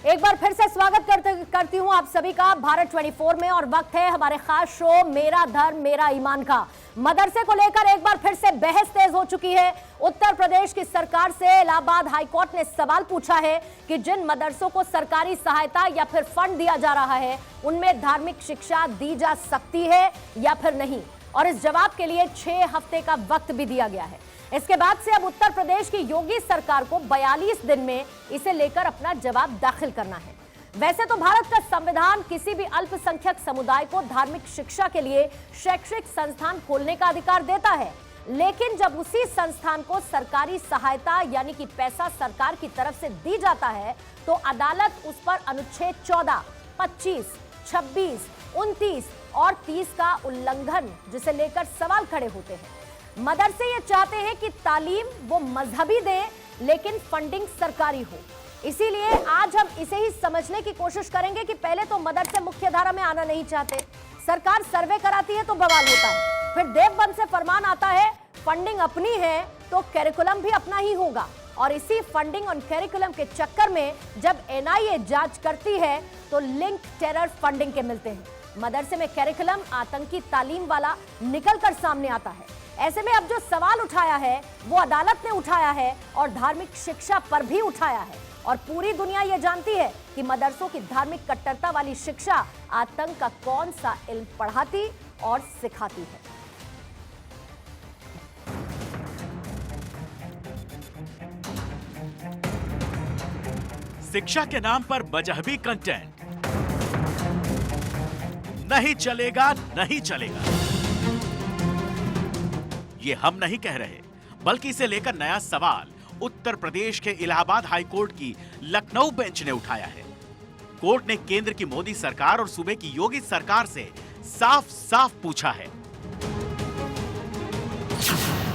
एक बार फिर से स्वागत करती हूं आप सभी का भारत 24 में। और वक्त है हमारे खास शो मेरा धर्म मेरा ईमान का। मदरसे को लेकर एक बार फिर से बहस तेज हो चुकी है। उत्तर प्रदेश की सरकार से इलाहाबाद हाईकोर्ट ने सवाल पूछा है कि जिन मदरसों को सरकारी सहायता या फिर फंड दिया जा रहा है उनमें धार्मिक शिक्षा दी जा सकती है या फिर नहीं, और इस जवाब के लिए 6 हफ्ते का वक्त भी दिया गया है। इसके बाद से अब उत्तर प्रदेश की योगी सरकार को 42 दिन में इसे लेकर अपना जवाब दाखिल करना है। वैसे तो भारत का संविधान किसी भी अल्पसंख्यक समुदाय को धार्मिक शिक्षा के लिए शैक्षिक संस्थान खोलने का अधिकार देता है, लेकिन जब उसी संस्थान को सरकारी सहायता यानी कि पैसा सरकार की तरफ से दी जाता है तो अदालत उस पर अनुच्छेद 14, 25, 26, 29 और 30 का उल्लंघन जिसे लेकर सवाल खड़े होते हैं। मदरसे ये चाहते हैं कि तालीम वो मजहबी दें लेकिन फंडिंग सरकारी हो। इसीलिए आज हम इसे ही समझने की कोशिश करेंगे कि पहले तो मदरसे मुख्यधारा में आना नहीं चाहते, सरकार सर्वे कराती है तो बवाल होता है, फिर देवबंद से फरमान आता है फंडिंग अपनी है तो कैरिकुलम भी अपना ही होगा, और इसी फंडिंग और कैरिकुलम के चक्कर में जब एनआईए जांच करती है तो लिंक टेरर फंडिंग के मिलते हैं। मदरसे में कैरिकुलम आतंकी तालीम वाला निकलकर सामने आता है। ऐसे में अब जो सवाल उठाया है वो अदालत ने उठाया है और धार्मिक शिक्षा पर भी उठाया है, और पूरी दुनिया ये जानती है कि मदरसों की धार्मिक कट्टरता वाली शिक्षा आतंक का कौन सा इल्म पढ़ाती और सिखाती है। शिक्षा के नाम पर मजहबी कंटेंट नहीं चलेगा, नहीं चलेगा। ये हम नहीं कह रहे, बल्कि इसे लेकर नया सवाल उत्तर प्रदेश के इलाहाबाद हाईकोर्ट की लखनऊ बेंच ने उठाया है। कोर्ट ने केंद्र की मोदी सरकार और सूबे की योगी सरकार से साफ साफ पूछा है,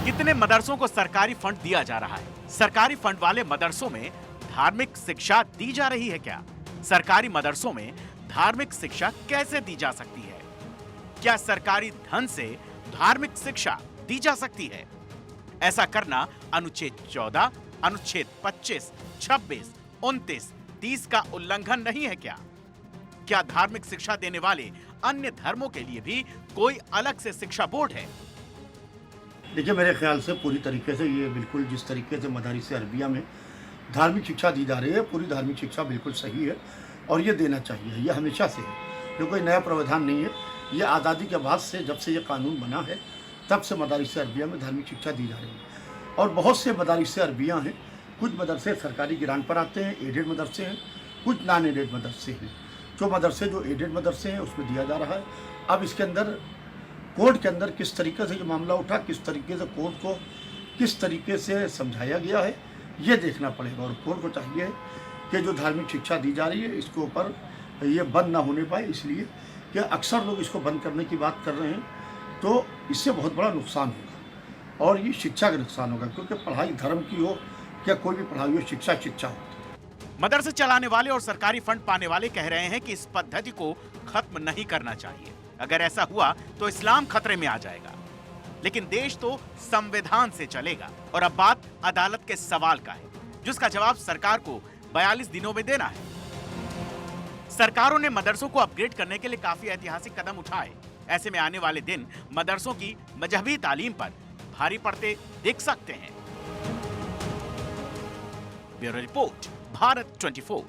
कितने मदरसों को सरकारी फंड दिया जा रहा है? सरकारी फंड वाले मदरसों में धार्मिक शिक्षा दी जा रही है क्या? सरकारी मदरसों में धार्मिक शिक्षा कैसे दी जा सकती है? क्या सरकारी धन से धार्मिक शिक्षा दी जा सकती है? ऐसा करना अनुच्छेद 14, अनुच्छेद 25, 26, 29, 30 का उल्लंघन नहीं है क्या? क्या धार्मिक शिक्षा देने वाले अन्य धर्मों के लिए भी कोई अलग से शिक्षा बोर्ड है? देखिए, मेरे ख्याल से पूरी तरीके से ये बिल्कुल जिस तरीके से मदारिस अरबिया में धार्मिक शिक्षा दी जा रही है, पूरी धार्मिक शिक्षा बिल्कुल सही है और ये देना चाहिए। ये हमेशा से है, ये कोई नया प्रावधान नहीं है। ये आज़ादी के बाद से जब से ये कानून बना है तब से मदारिस अरबिया में धार्मिक शिक्षा दी जा रही है। और बहुत से मदारिस अरबिया हैं, कुछ मदरसे सरकारी गिरान पर आते हैं, एडेड मदरसे हैं, कुछ नॉन एडेड मदरसे हैं। जो एडेड मदरसे हैं उसमें दिया जा रहा है। अब इसके अंदर कोर्ट के अंदर किस तरीके से ये मामला उठा, किस तरीके से कोर्ट को किस तरीके से समझाया गया है, ये देखना पड़ेगा। और कोर्ट को चाहिए कि जो धार्मिक शिक्षा दी जा रही है इसके ऊपर ये बंद ना होने पाए, इसलिए कि अक्सर लोग इसको बंद करने की बात कर रहे हैं तो इससे बहुत बड़ा नुकसान होगा और ये शिक्षा का नुकसान होगा, क्योंकि पढ़ाई धर्म की हो या कोई भी पढ़ाई हो, शिक्षा शिक्षा हो। मदरसे चलाने वाले और सरकारी फंड पाने वाले कह रहे हैं कि इस पद्धति को खत्म नहीं करना चाहिए। अगर ऐसा हुआ तो इस्लाम खतरे में आ जाएगा। लेकिन देश तो संविधान से चलेगा और अब बात अदालत के सवाल का है, जिसका जवाब सरकार को 42 दिनों में देना है। सरकारों ने मदरसों को अपग्रेड करने के लिए काफी ऐतिहासिक कदम उठाए। ऐसे में आने वाले दिन मदरसों की मजहबी तालीम पर भारी पड़ते दिख सकते हैं। Bureau report, Bharat 24।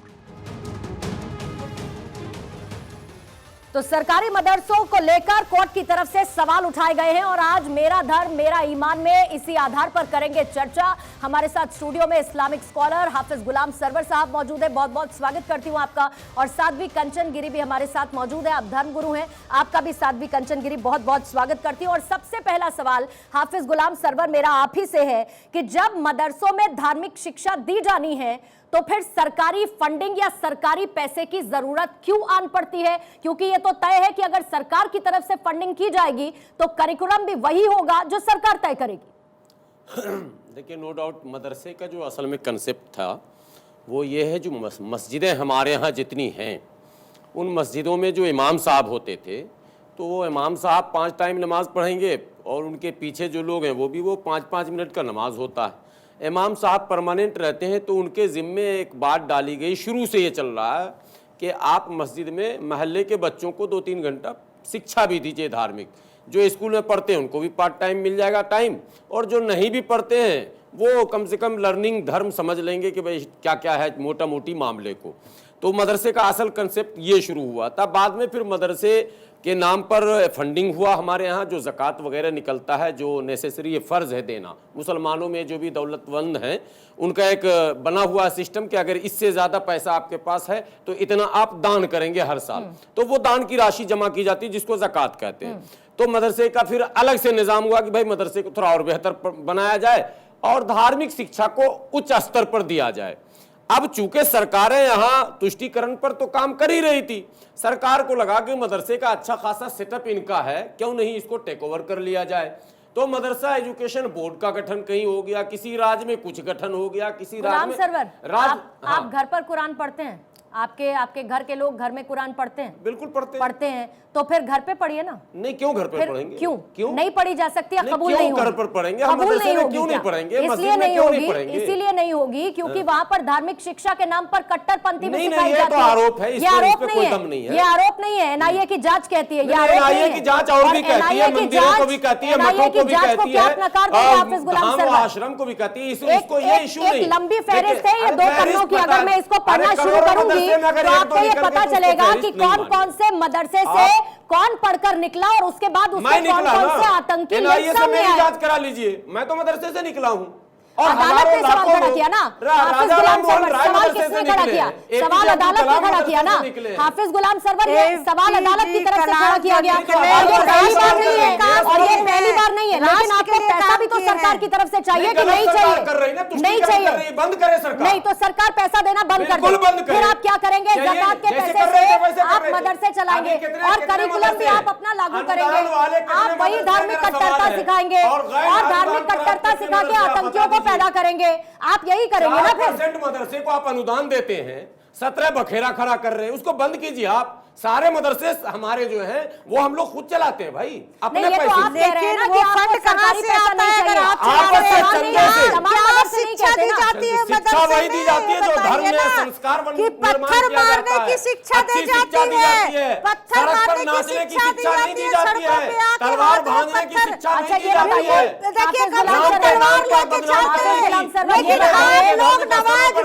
तो सरकारी मदरसों को लेकर कोर्ट की तरफ से सवाल उठाए गए हैं और आज मेरा धर्म मेरा ईमान में इसी आधार पर करेंगे चर्चा। हमारे साथ स्टूडियो में इस्लामिक स्कॉलर हाफिज गुलाम सरवर साहब मौजूद है, बहुत बहुत स्वागत करती हूं आपका। और साध्वी कंचन गिरी भी हमारे साथ मौजूद है, आप धर्म गुरु हैं, आपका भी साध्वी कंचन गिरी बहुत बहुत स्वागत करती हूँ। और सबसे पहला सवाल हाफिज गुलाम सरवर मेरा आप ही से है कि जब मदरसों में धार्मिक शिक्षा दी जानी है तो फिर सरकारी फंडिंग या सरकारी पैसे की जरूरत क्यों आन पड़ती है? क्योंकि ये तो तय है कि अगर सरकार की तरफ से फंडिंग की जाएगी तो करिकुलम भी वही होगा जो सरकार तय करेगी। देखिए, नो डाउट मदरसे का जो असल में कंसेप्ट था वो ये है, जो मस्जिदें हमारे यहाँ जितनी हैं उन मस्जिदों में जो इमाम साहब होते थे तो वो इमाम साहब 5 टाइम नमाज पढ़ेंगे और उनके पीछे जो लोग हैं वो भी वो 5-5 मिनट का नमाज होता है। इमाम साहब परमानेंट रहते हैं तो उनके ज़िम्मे एक बात डाली गई, शुरू से ये चल रहा है कि आप मस्जिद में महल्ले के बच्चों को 2-3 घंटा शिक्षा भी दीजिए धार्मिक। जो स्कूल में पढ़ते हैं उनको भी पार्ट टाइम मिल जाएगा टाइम, और जो नहीं भी पढ़ते हैं वो कम से कम लर्निंग धर्म समझ लेंगे कि भाई क्या क्या है मोटा मोटी मामले को। तो मदरसे का असल कंसेप्ट ये शुरू हुआ था। बाद में फिर मदरसे के नाम पर फंडिंग हुआ हमारे यहाँ, जो ज़कात वगैरह निकलता है, जो नेसेसरी ये फ़र्ज़ है देना। मुसलमानों में जो भी दौलतमंद हैं उनका एक बना हुआ सिस्टम कि अगर इससे ज़्यादा पैसा आपके पास है तो इतना आप दान करेंगे हर साल, तो वो दान की राशि जमा की जाती है जिसको ज़कात कहते हैं। तो मदरसे का फिर अलग से निज़ाम हुआ कि भाई मदरसे को थोड़ा और बेहतर बनाया जाए और धार्मिक शिक्षा को उच्च स्तर पर दिया जाए। अब चूंकि सरकारें यहाँ तुष्टीकरण पर तो काम कर ही रही थी, सरकार को लगा कि मदरसे का अच्छा खासा सेटअप इनका है, क्यों नहीं इसको टेक ओवर कर लिया जाए। तो मदरसा एजुकेशन बोर्ड का गठन कहीं हो गया, किसी राज्य में कुछ गठन हो गया, किसी राज्य में सरवर आप घर पर कुरान पढ़ते हैं? आपके घर के लोग घर में कुरान पढ़ते हैं? बिल्कुल पढ़ते हैं। तो फिर घर पे पढ़िए ना। नहीं, क्यों घर पे पढ़ेंगे? क्यों नहीं पढ़ी जा सकती है? कबूल नहीं होगी। घर पर पढ़ेंगे, कबूल नहीं होगी। क्यों नहीं पढ़ेंगे? इसलिए नहीं होगी, इसीलिए नहीं होगी क्योंकि वहां पर धार्मिक शिक्षा के नाम पर कट्टरपंथी भी सिखाई जाती है। आरोप है, ये आरोप नहीं है, ये आरोप नहीं है। एनआईए की जांच कहती है, ये आरोप नहीं है। एनआईए की जांच और भी कहती है, मंदिरों को भी कहती है, मठों को भी कहती है, हाफिज गुलाम सरवर आश्रम को भी कहती है। इसको ये इशू नहीं। एक लंबी फहरिस्त है ये 2 पन्नों की। अगर मैं इसको पढ़ना शुरू करूंगी तो आपको ये पता चलेगा कि कौन कौन से मदरसे से कौन पढ़कर निकला और उसके बाद उसके कौन कौन से आतंकी लिंक सामने आए। जांच करा लीजिए, मैं तो मदरसे से निकला हूं। और अदालत ने सवाल खड़ा किया ना, हाफिज गुलाम सरवर सवाल किसने खड़ा किया? सवाल अदालत ने खड़ा किया ना, हाफिज गुलाम सरवर ये सवाल अदालत की तरफ से खड़ा किया गया। और ये पहली बार नहीं है, और ये पहली बार नहीं है। लेकिन आपको पैसा भी तो सरकार की तरफ से चाहिए कि नहीं चाहिए? नहीं चाहिए, बंद करे सरकार। नहीं तो सरकार पैसा देना बंद कर दे। फिर आप क्या करेंगे? ज़कात के पैसे से आप मदरसे चलाएंगे और करिकुलम भी आप अपना लागू करेंगे। आप वही धार्मिक कट्टरता सिखाएंगे और धार्मिक कट्टरता सिखा के आतंकियों को पैदा करेंगे। आप यही करेंगे ना? फिर मदरसे को आप अनुदान देते हैं, 17 बखेरा खड़ा कर रहे हैं, उसको बंद कीजिए। आप सारे मदरसे हमारे जो हैं वो हम लोग खुद चलाते हैं भाई, अपने पैसे। तो आप कह रहे हैं ना कि फंड कहां से आता है? अगर आप शिक्षा दी जाती है, शिक्षा वही दी जाती है जो धर्म में संस्कार पत्थर मारने की शिक्षा दी जाती है, पत्थर मारने की शिक्षा दी जाती है, सड़कों पे आके तलवार भांजने की शिक्षा नहीं दी जाती है। देखिए तलवार लेके चलते हैं, लेकिन आए लोग नमाज पढ़ के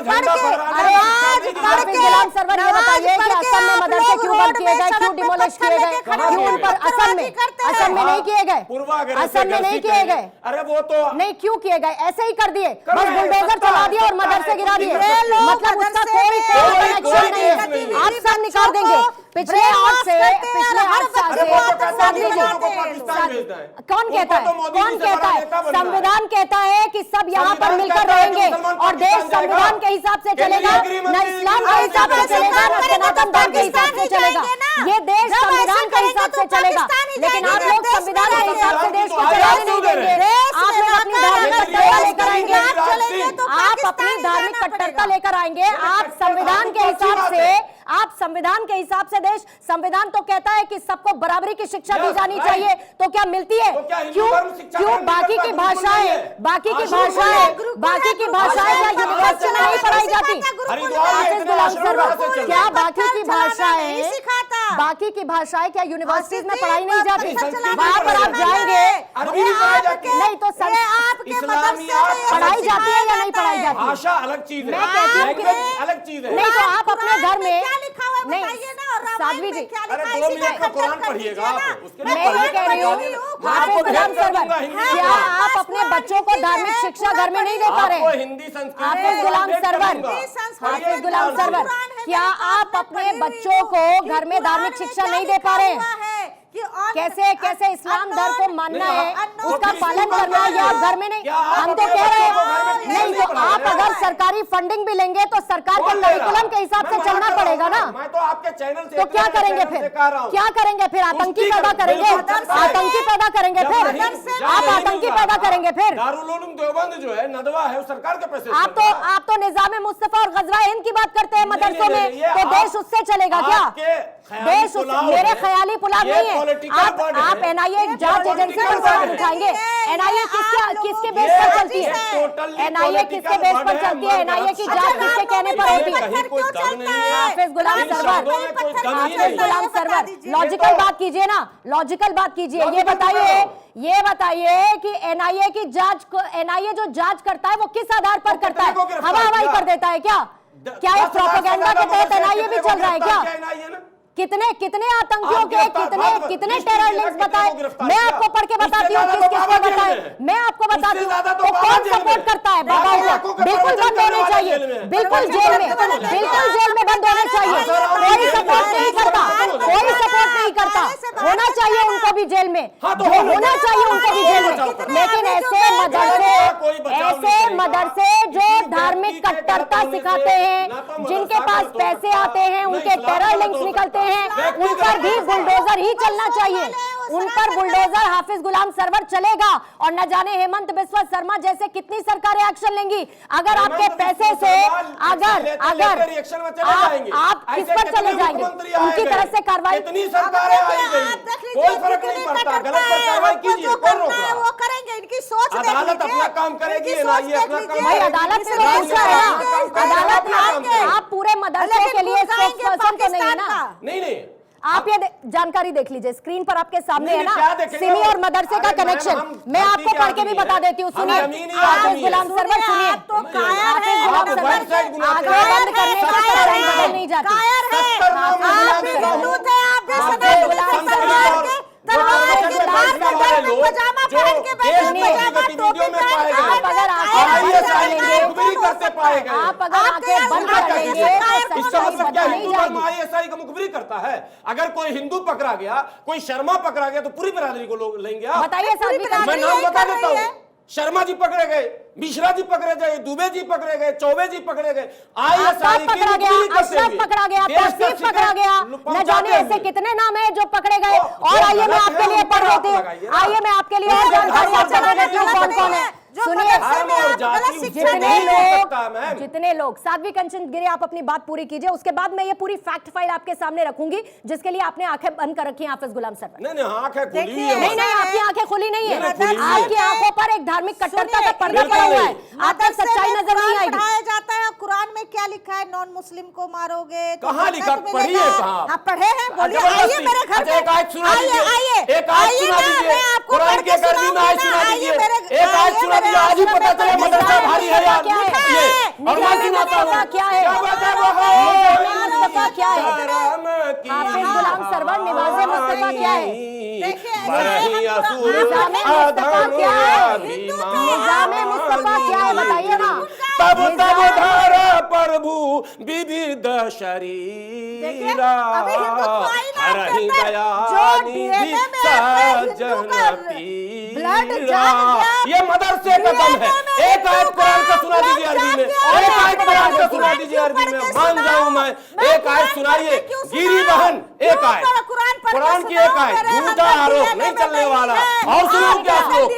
मदरसे क्यों बंद किए गए, क्यों डिमोलिश किए गए, क्यों ऊपर असम में नहीं किए गए? असम में नहीं किए गए। अरे वो तो नहीं क्यों किए गए? ऐसे ही कर दिए, बस बुलडोजर चला दिया और मदरसे गिरा दिए। मतलब उसका कोई कनेक्शन नहीं है। आप सब निकाल देंगे। पिछले 8 साल से कौन कहता है? संविधान कहता है कि सब यहाँ पर मिलकर रहेंगे और देश संविधान के हिसाब से चलेगा, न इस्लाम के हिसाब से चलेगा, न सनातन धर्म के हिसाब से चलेगा। ये देश संविधान के हिसाब से चलेगा, लेकिन आप लोग संविधान के हिसाब से देश को चलाने नहीं देंगे। आप लोग अपनी धार्मिक कट्टरता लेकर आएंगे, आप अपनी धार्मिक कट्टरता लेकर आएंगे। आप संविधान के हिसाब से देश, संविधान तो कहता है कि सबको बराबरी की शिक्षा दी जानी चाहिए, तो क्या मिलती है? क्यों बाकी की भाषाएं क्या यूनिवर्सिटी में नहीं पढ़ाई जाती? हाफिज गुलाम सरवर, क्या बाकी की भाषाएं क्या यूनिवर्सिटीज में पढ़ाई नहीं जाती? वहां पर आप जाएंगे नहीं तो पढ़ाई जाती है या नहीं पढ़ाई जाती? भाषा अलग चीज है, मैं कहती हूँ कि अलग चीज है। नहीं तो आप अपने घर में नहीं, साध्वी जी, अरे 2 मिनट का कुरान पढ़िएगा आप, उसके लिए मैं ये कह रही हूँ हाफिज गुलाम सरवर, क्या आप अपने बच्चों को धार्मिक शिक्षा घर में नहीं दे पा रहे? हिंदी संस्कृत हाफिज गुलाम सरवर, क्या आप अपने बच्चों को घर में धार्मिक शिक्षा नहीं दे पा रहे हैं? कैसे इस्लाम धर्म को मानना है, उसका पालन करना है, या घर में नहीं? हम तो कह रहे हैं नहीं, तो आप अगर सरकारी फंडिंग भी लेंगे तो सरकार के करिकुलम के हिसाब से चलना पड़ेगा ना। मैं तो आपके चैनल से तो क्या करेंगे फिर? क्या करेंगे फिर? आतंकी पैदा करेंगे? आतंकी पैदा करेंगे फिर? आप आतंकी पैदा करेंगे फिर? दारुल उलूम देवबंद जो है नदवा है, वो सरकार के पैसे। आप तो निजाम मुस्तफा और गजवा हिंद की बात करते हैं मदरसों में, तो देश उससे चलेगा क्या? देश मेरे ख्याली पुलाव नहीं है। आप एनआईए जांच एजेंसी पर सवाल उठाएंगे। एनआईए किसके बेस पर चलती है? एनआईए किसके बेस पर चलती है? एनआईए की जांच किसके कहने पर होती है? हाफिज गुलाम सरवर, लॉजिकल बात कीजिए ना, लॉजिकल बात कीजिए। ये बताइए कि एनआईए की जांच को, एनआईए जो जांच करता है वो किस आधार पर करता है? हवाई कर देता है क्या? क्या ये प्रोपेगेंडा के तहत एनआईए भी चल रहा है क्या? कितने आतंकियों के कितने टेरर लिंक्स बताए? मैं आपको पढ़ के बताती हूँ किस किस को बताए। मैं आपको बताती हूँ तो कौन सपोर्ट करता है बाबा को? बिल्कुल बंद होने चाहिए, बिल्कुल जेल में बंद होने चाहिए। कोई सपोर्ट नहीं करता, होना चाहिए उनको भी जेल में, होना चाहिए उनको भी जेल में। लेकिन ऐसे मदरसे जो धार्मिक कट्टरता सिखाते हैं, जिनके पास पैसे आते हैं, उनके टेरर लिंक्स निकलते हैं, उन पर भी बुलडोजर ही चलना चाहिए। उन पर बुलडोजर हाफिज गुलाम सरवर चलेगा। और न जाने हेमंत बिस्वा शर्मा जैसे कितनी सरकारें एक्शन लेंगी अगर आपके पैसे से, अगर आप किस पर चले जाएंगे? उनकी तरफ से कार्रवाई, कोई फर्क नहीं पड़ता, गलत पर कार्रवाई कीजिए, कौन रोक रहा है? वो करेंगे, इनकी सोच अदालत अपना काम करेगी, एनआईए अपना काम भाई अदालत से अदालत आप पूरे मदरसे के लिए स्पोक्सपर्सन तो नहीं है ना? नहीं आप ये जानकारी देख लीजिए, स्क्रीन पर आपके सामने है ना सिमी और मदरसे का कनेक्शन। मैं आपको पढ़ के भी बता देती हूँ, सुनिए हाफिज गुलाम सरवर, सुनिए हाफिज गुलाम सरवर आगे बंद करने का बदल नहीं जाती। आप अगर आंखें बंद कर लेंगे तो आईएसआई का मुखबिरी करता है। अगर कोई हिंदू पकड़ा गया, कोई शर्मा पकड़ा गया तो पूरी बिरादरी को लोग लेंगे। बताइए साध्वी, मैं नाम बता देता हूँ, शर्मा जी पकड़े गए, मिश्रा जी पकड़े गए, दुबे जी पकड़े गए, चौबे जी पकड़े गए, आईएसआई पकड़ा गया, अशरफ पकड़ा गया, तौसीफ पकड़ा गया, न जाने ऐसे कितने नाम है जो पकड़े गए। और आइए मैं आपके लिए पढ़ देती हूँ, आइए मैं आपके लिए और जानकारी आपको दे देती हूँ कौन कौन है। सुनिए, जितने लोग साध्वी कंचन गिरी, आप अपनी बात पूरी कीजिए, उसके बाद मैं ये पूरी फैक्ट फाइल आपके सामने रखूंगी जिसके लिए आपने आंखें बंद कर रखी हैं हाफिज गुलाम सरवर। नहीं आंखें खुली है, नहीं आपकी आंखें खुली नहीं है, आपकी आंखों पर एक धार्मिक कट्टरता का पर्दा पड़ा हुआ है, आपको सच्चाई नजर नहीं आएगी। जाता है कुरान में क्या लिखा है? नॉन मुस्लिम को मारोगे। कहाँ लिखा? पढ़िए कहाँ? आप पढ़े हैं? बोलिए, आइए मेरे घर में, आइए कुरान के गर्मी में आयत सुना दीजिए, एक आयत सुना दीजिए, आज ही पता चले मदरसा भारी है यार। ये और मैं सुनाता हूँ क्या है, क्या है हाफिज गुलाम सरवर, निवाज़े मुस्तफा क्या है? निज़ामे मुस्तफा क्या है बताइए ना। तब धारा प्रभु विविध शरीरा हरहि दयानिधि सज्जन पीरा। ये मदरसे का दम है। एक आयत कुरान का सुना दीजिए अरबी में, एक आयत कुरान का सुना दीजिए अरबी में, मान जाऊं मैं। एक आयत सुनाइए गिरी बहन, एक आयत कुरान की, एक आयत, झूठा आरोप नहीं चलने वाला। और सुनाऊं क्या श्लोक,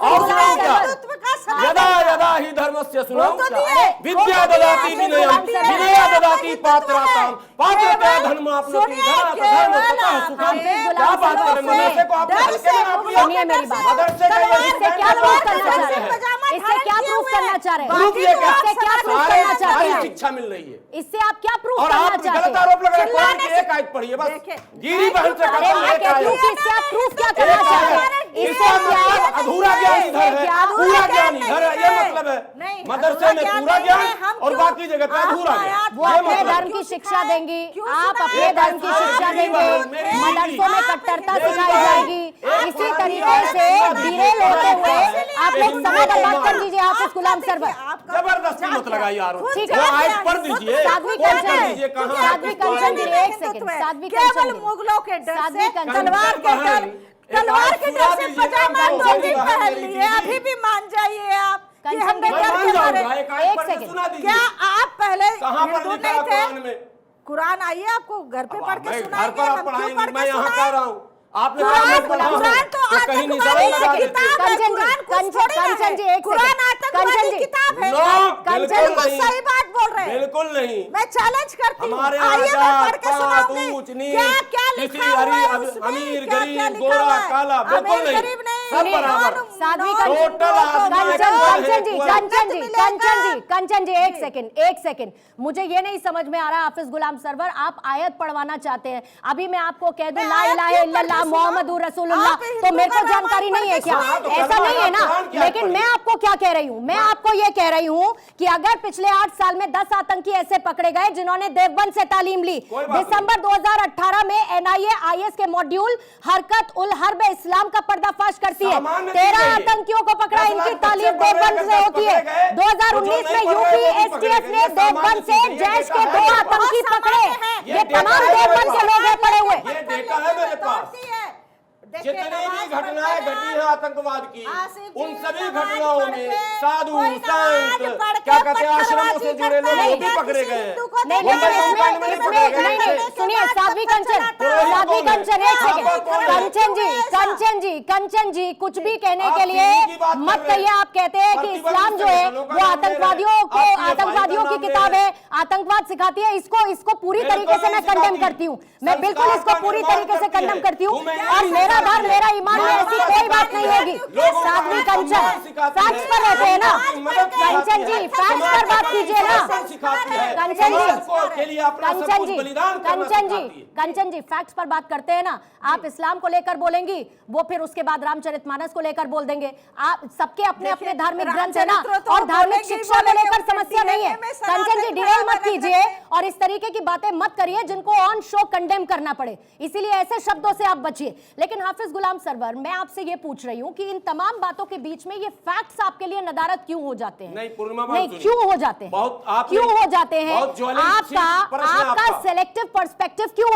और सुनाऊं क्या? यदा यदा ही धर्मस्य सुनाऊं क्या? विद्या ददाति विनयम, विनया ददाति पात्रताम, पात्रता धर्माप्नोति धर्म तथा सुखम। क्या बात कर रहे हैं? मदरसे को आपने हल्के में आप लिया? सुनिए मेरी बात, मदरसे का ये इससे क्या प्रूफ करना चाह रहे हैं? इससे क्या प्रूफ करना चाह रहे हैं? इससे क्या प्रूफ करना चाहते हैं? शिक्षा मिल रही है इससे आप क्या प्रूफ और करना आप चाहते हैं? गलत आरोप लगा रहे हैं। कुरान की एक आयत पढ़िए बस, गिरी बहन से कहता हूं एक आयत। इससे आप प्रूफ क्या करना चाहते हैं? इससे मतलब अधूरा ज्ञान इधर है, पूरा ज्ञान इधर है, ये मतलब है। मदरसे में पूरा ज्ञान और बाकी जगह पे अधूरा ज्ञान। वो अपने धर्म की शिक्षा देंगी, आप अपने धर्म की शिक्षा देंगे, मदरसों में कट्टरता सिखाई जाएगी। इसी तरीके से डिरेल होते हुए आप लोग समय बर्बाद कर दीजिए हाफिज गुलाम सरवर। जबरदस्ती मत लगाइए आरोप, ठीक वो आयत पढ़ दीजिए, साध्वी कंचन गिरी, एक सेकंड, साध्वी कंचन मुगलों के डर से, कंचन तलवार के डर से पजामा टोपी पहन लिए। अभी भी मान जाइए आप कि हमने डर के मारे। एक सेकंड, क्या आप पहले हिंदू नहीं थे? कुरान आइए, आपको घर पे पढ़ के घर सुनाएंगे। पर आप पढ़ाएंगे, मैं यहाँ कह रहा हूँ। आपने कुरान तो कहीं आतंकवादी निशान लगा की देते। किताब है। कंचन जी, एक कुरान आतंकवादी की किताब है। कंचन बिल्कुल सही बात बोल रहे हैं। बिल्कुल नहीं, मैं चैलेंज करती हूँ। हमारे आइए मैं पढ़ के सुनाऊंगी। ऊंच नीच, क्या क्या किसी लिखा हुआ है उसमें? अमीर क्या क्या गरीब लिखा गोरा हुआ है? काला, बिल्कुल अमीर नहीं। गरीब नहीं, सब बराबर। साध्वी टोटल कंचन जी एक सेकंड मुझे ये नहीं समझ में आ रहा हाफिज गुलाम सरवर, आप आयत पढ़वाना चाहते हैं। अभी मैं आपको कह दूं ला इलाहा इल्लल्लाह मुहम्मदुर रसूलुल्लाह, तो मेरे को जानकारी नहीं है क्या? ऐसा नहीं है ना। लेकिन मैं आपको क्या कह रही हूँ, मैं आपको ये कह रही हूँ कि अगर पिछले 8 साल में 10 आतंकी ऐसे पकड़े गए जिन्होंने देवबंद से तालीम ली, दिसंबर 2018 में एनआईए आईएस के मॉड्यूल हरकत उल हर्ब इस्लाम का पर्दाफाश करती है, 13 आतंकियों को पकड़ा, इनकी तालीम देवबंद से होती है। 2019 में यूपी एसटीएफ ने देवबंद से जैश के 2 आतंकी पकड़े। ये तमाम देवबंद के लोग हैं पड़े हुए। ये डेटा है मेरे पास, जितनी भी घटनाएं घटी है आतंकवाद की, उन सभी घटनाओं में साधु संत क्या कहते हैं आश्रमों से जुड़े लोग वो भी पकड़े गए। नहीं सुनिए साध्वी कंचन कंचन जी कुछ भी कहने के लिए मत कहिए। आप कहते हैं कि इस्लाम जो है वो आतंकवादियों की किताब है, आतंकवाद सिखाती है। इसको पूरी तरीके से मैं कंडेम करती हूँ, मैं बिल्कुल इसको पूरी तरीके से कंडेम करती हूँ। और मेरा धर्म मेरा ईमान में ऐसी कोई बात नहीं होगी। साध्वी कंचन फैक्ट्स पर रहते हैं ना, कंचन जी फैक्ट्स पर बात कीजिए ना। कंचन जी फैक्ट्स पर बात करते हैं ना। आप इस्लाम को लेकर बोलेंगी, वो फिर उसके बाद रामचरितमानस को लेकर बोल देंगे। आप सबके अपने अपने धार्मिक ग्रंथ है ना, और धार्मिक शिक्षा को लेकर समस्या नहीं है। कंचन जी डिरेल मत कीजिए और इस तरीके की बातें मत करिए जिनको ऑन शो कंडेम करना पड़े, इसीलिए ऐसे शब्दों से आप बचिए। लेकिन हाफिज गुलाम सरवर, मैं आपसे ये पूछ रही हूँ कि इन तमाम बातों के बीच में ये फैक्ट्स आपके लिए नदारत क्यों हो जाते हैं? नहीं क्यों हो जाते हैं? क्यों हो जाते हैं? आपका सेलेक्टिव पर्सपेक्टिव क्यों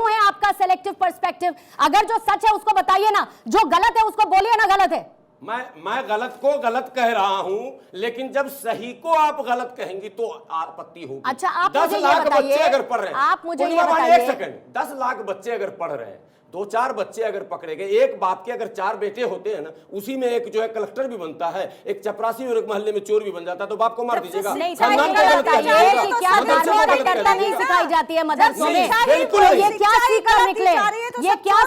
है आपका सेलेक्टिव पर्सपेक्टिव? अगर जो सच है उसको बताइए ना, जो गलत है उसको बोलिए ना गलत है। मैं गलत को गलत कह रहा हूं, लेकिन जब सही को आप गलत कहेंगी तो आपत्ति होगी। अच्छा, आप 10 लाख बच्चे अगर पढ़ रहे हैं, आप मुझे ये बताइए, एक सेकंड, 10 लाख बच्चे अगर पढ़ रहे हैं, 2-4 बच्चे अगर पकड़े गए, एक बाप के अगर 4 बेटे होते हैं ना, उसी में एक जो है कलेक्टर भी बनता है, एक चपरासी और एक मोहल्ले में चोर भी बन जाता है, तो बाप को मार दीजिएगा। नहीं सिखाई जाती है मदरसों में? ये क्या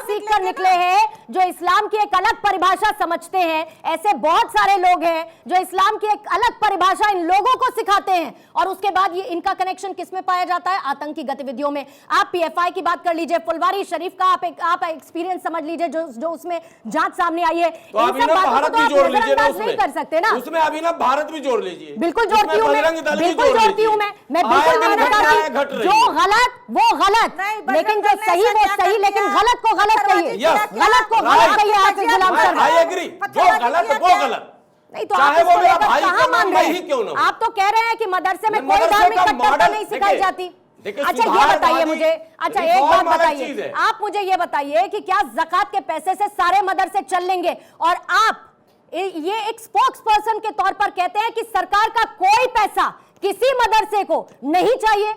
सीख कर निकले हैं जो इस्लाम की एक अलग परिभाषा समझते हैं? ऐसे बहुत सारे लोग हैं जो इस्लाम की एक अलग परिभाषा इन लोगों को सिखाते हैं, और उसके बाद ये इनका कनेक्शन किसमें पाया जाता है? आतंकी गतिविधियों में। आप पीएफआई की बात कर लीजिए, फुलवारी शरीफ का आप एक्सपीरियंस समझ लीजिए, जो उसमें जांच सामने आई है। तो इन सब बातों को आप नजरअंदाज नहीं कर सकते ना। उसमें अभी ना भारत भी जोड़ लीजिए। बिल्कुल जोड़ती हूँ मैं बिल्कुल नहीं बताती। जो गलत वो गलत, लेकिन जो सही वो सही, लेकिन गलत को गलत कहिए, गलत को गलत कहिए। हाफिज गुलाम सरवर, आई एग्री, जो गलत वो गलत। नहीं तो आप इसको लेकर कहां मान रहे हैं? आप तो कह रहे हैं कि मदरसे में कोई धार्मिक कट्टरता नहीं सिखाई जाती। अच्छा ये बताइए मुझे, अच्छा एक बात बताइए, आप मुझे ये बताइए कि क्या ज़कात के पैसे से सारे मदरसे चल लेंगे? और आप ये एक स्पोक्स पर्सन के तौर पर कहते हैं कि सरकार का कोई पैसा किसी मदरसे को नहीं चाहिए।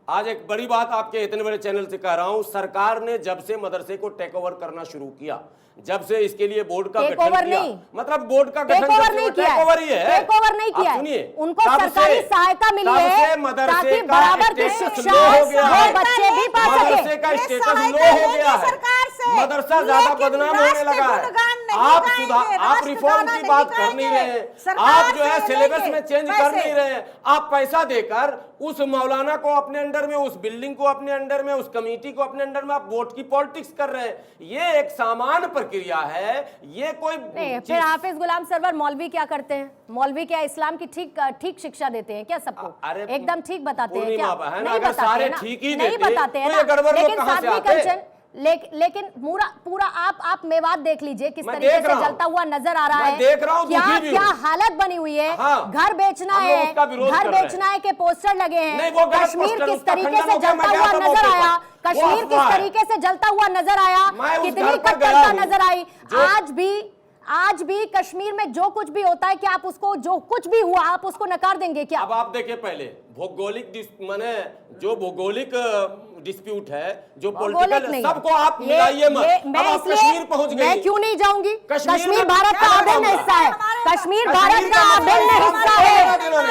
आज एक बड़ी बात आपके इतने बड़े चैनल से कह रहा हूं, सरकार ने जब से मदरसे को टेक ओवर करना शुरू किया, जब से इसके लिए बोर्ड का गठन किया, मतलब बोर्ड का गठन टेक ओवर नहीं किया है, उनको सरकारी सहायता मिली है ताकि बराबर की शिक्षा वो बच्चे भी पा सके। मदरसे का स्टेटस लो हो गया है, मदरसा ज्यादा बदनाम होने लगा है। आप रिफॉर्म की बात कर नहीं रहे, आप जो है सिलेबस में चेंज कर नहीं रहे, आप पैसा देकर उस मौलाना को अपने अंडर में, उस बिल्डिंग को अपने अंडर में, उस कमेटी को अपने अंडर में आप वोट की पॉलिटिक्स कर रहे हैं। ये एक सामान्य प्रक्रिया है, ये कोई नहीं। फिर हाफिज गुलाम सरवर, मौलवी क्या करते हैं? मौलवी क्या इस्लाम की ठीक शिक्षा देते हैं क्या सबको? एकदम ठीक बताते हैं क्या? नहीं बताते हैं ना। लेकिन साध्वी कंचन, लेकिन पूरा आप मेवात देख लीजिए किस तरीके से जलता हुआ नजर आ रहा है। क्या हालत बनी हुई है। घर बेचना है के पोस्टर लगे हैं। कश्मीर किस तरीके से जलता हुआ नजर आया, कश्मीर किस तरीके से जलता हुआ नजर आया, कितनी कट्टरता नजर आई। आज भी कश्मीर में जो कुछ भी होता है, क्या आप उसको, जो कुछ भी हुआ आप उसको नकार देंगे क्या? अब आप देखिए, पहले भौगोलिक माने जो भौगोलिक डिस्प्यूट है, जो पॉलिटिकल, सबको आप मिलाइए मत। अब आप कश्मीर पहुंच गए, मैं क्यों नहीं जाऊंगी? कश्मीर भारत का अभिन्न हिस्सा है। कश्मीर भारत का अभिन्न हिस्सा है।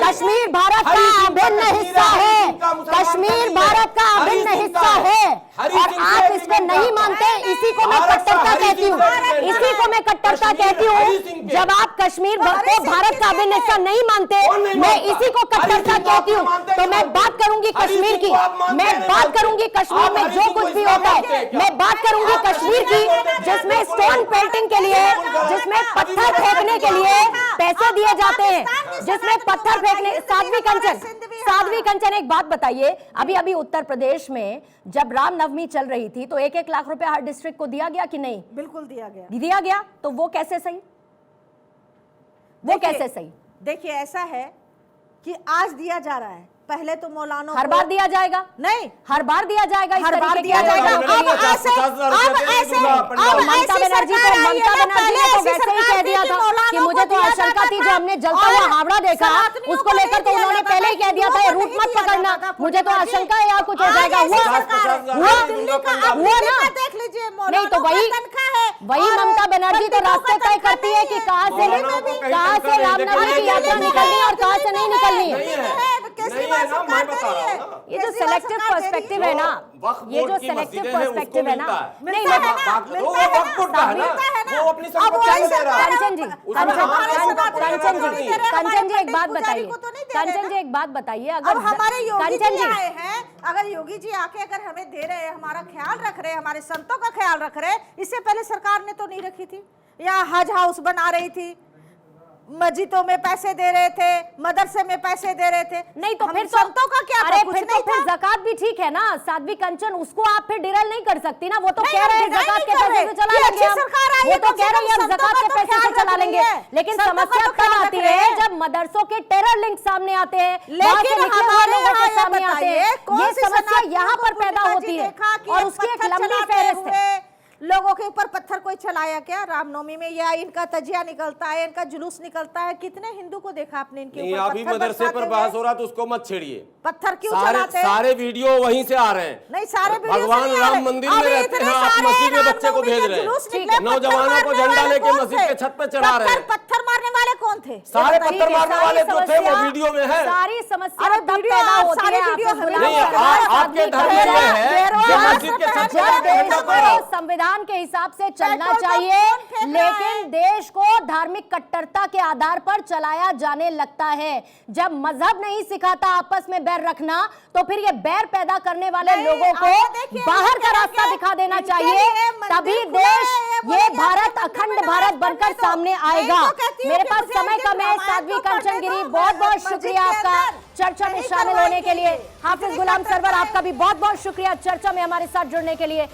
कश्मीर भारत का अभिन्न हिस्सा है। कश्मीर भारत का अभिन्न हिस्सा है और आप इसको नहीं मानते। इसी को मैं कट्टरता कहती हूँ, इसी को मैं कट्टरता कहती हूँ। जब आप कश्मीर को भारत का अभिन्न हिस्सा नहीं मानते, मैं इसी को कट्टरता कहती हूँ। तो मैं बात करूंगी कश्मीर की, मैं बात करूंगी कश्मीर में जो कुछ भी होता है, मैं बात करूंगी कश्मीर की जिसमें स्टोन पेंटिंग के लिए, जिसमें पत्थर फेंकने के लिए पैसे दिए जाते हैं, जिसमें पत्थर फेंकने। साध्वी कंचन एक बात बताइए, अभी अभी उत्तर प्रदेश में जब रामनवमी चल रही थी तो 1-1 लाख रुपए हर डिस्ट्रिक्ट को दिया गया कि नहीं? बिल्कुल दिया गया, दिया गया। तो वो कैसे सही, वो कैसे सही? देखिए ऐसा है कि आज दिया जा रहा है, पहले तो मौलाना हर बार दिया जाएगा? नहीं, हर बार दिया जाएगा, हर बार दिया जाएगा। अब ऐसे ममता बनर्जी ने तो वैसे ही कह दिया था कि मुझे तो आशंका थी, जो हमने जलता हुआ हावड़ा देखा उसको लेकर तो उन्होंने पहले ही कह दिया था रूट मत पकड़ना, मुझे तो आशंका है यहाँ कुछ हो जाएगा। हुआ ना? देख लीजिए, नहीं तो वही ममता बनर्जी तो रास्ते तय करती है कि कहाँ से रामनवमी की यात्रा निकलनी है और कहाँ से नहीं निकलनी है। ये जो सेलेक्टिव पर्सपेक्टिव है ना, ये जो सेलेक्टिव पर्सपेक्टिव है ना, नहीं कंचन जी एक बात बताइए, कंचन जी एक बात बताइए, अगर हमारे योगी जी आए हैं, अगर योगी जी आके अगर हमें दे रहे हैं, हमारा ख्याल रख रहे हैं, हमारे संतों का ख्याल रख रहे हैं, इससे पहले सरकार ने तो नहीं रखी थी। या हज हाउस बना रही थी, मस्जिदों में पैसे दे रहे थे, मदरसे में पैसे दे रहे थे, नहीं तो फिर संतों का क्या? अरे फिर तो फिर ज़कात भी ठीक है ना साध्वी कंचन, उसको आप फिर डिरेल नहीं कर सकती ना। वो तो कह रहे हैं ज़कात के पैसे से चला लेंगे, वो तो कह रहे हैं हम ज़कात के पैसे से चला लेंगे। लेकिन समस्या तब आती है जब मदरसों के टेरर लिंक सामने आते हैं, लेकिन हमारे यहाँ सामने आते हैं, ये समस्या यहाँ पर पैदा होती है और उसकी एक लंबी फहरिस्त है। लोगों के ऊपर पत्थर कोई चलाया क्या रामनवमी में? या इनका तजिया निकलता है, इनका जुलूस निकलता है, कितने हिंदू को देखा आपने इनके ऊपर अभी मदरसे पर बहस हो रहा तो उसको मत छेड़िए। पत्थर क्यों चलाते हैं? सारे वीडियो वहीं से आ रहे हैं। नहीं, सारे वीडियो भगवान राम मंदिर में रहते हैं, आप मस्जिद में बच्चे को भेज रहे हैं, नौजवानों को झंडा लेके मस्जिद के छत पर चढ़ा रहे हैं। पत्थर मारने वाले कौन थे? सारे पत्थर मारने वाले जो थे वो वीडियो में है। सारी समस्या तब पैदा होती है, आपके धर्म में है जो मस्जिद के छत पर संविधान के हिसाब से चलना चाहिए, लेकिन देश को धार्मिक कट्टरता के आधार पर चलाया जाने लगता है। जब मजहब नहीं सिखाता आपस में बैर रखना, तो फिर ये बैर पैदा करने वाले लोगों को बाहर का रास्ता दिखा देना चाहिए, तभी देश, ये भारत अखंड भारत बनकर सामने आएगा। मेरे पास समय कम है। साध्वी कंचन गिरी, बहुत बहुत शुक्रिया आपका चर्चा में शामिल होने के लिए। हाफिज गुलाम सरवर, आपका भी बहुत बहुत शुक्रिया चर्चा में हमारे साथ जुड़ने के लिए।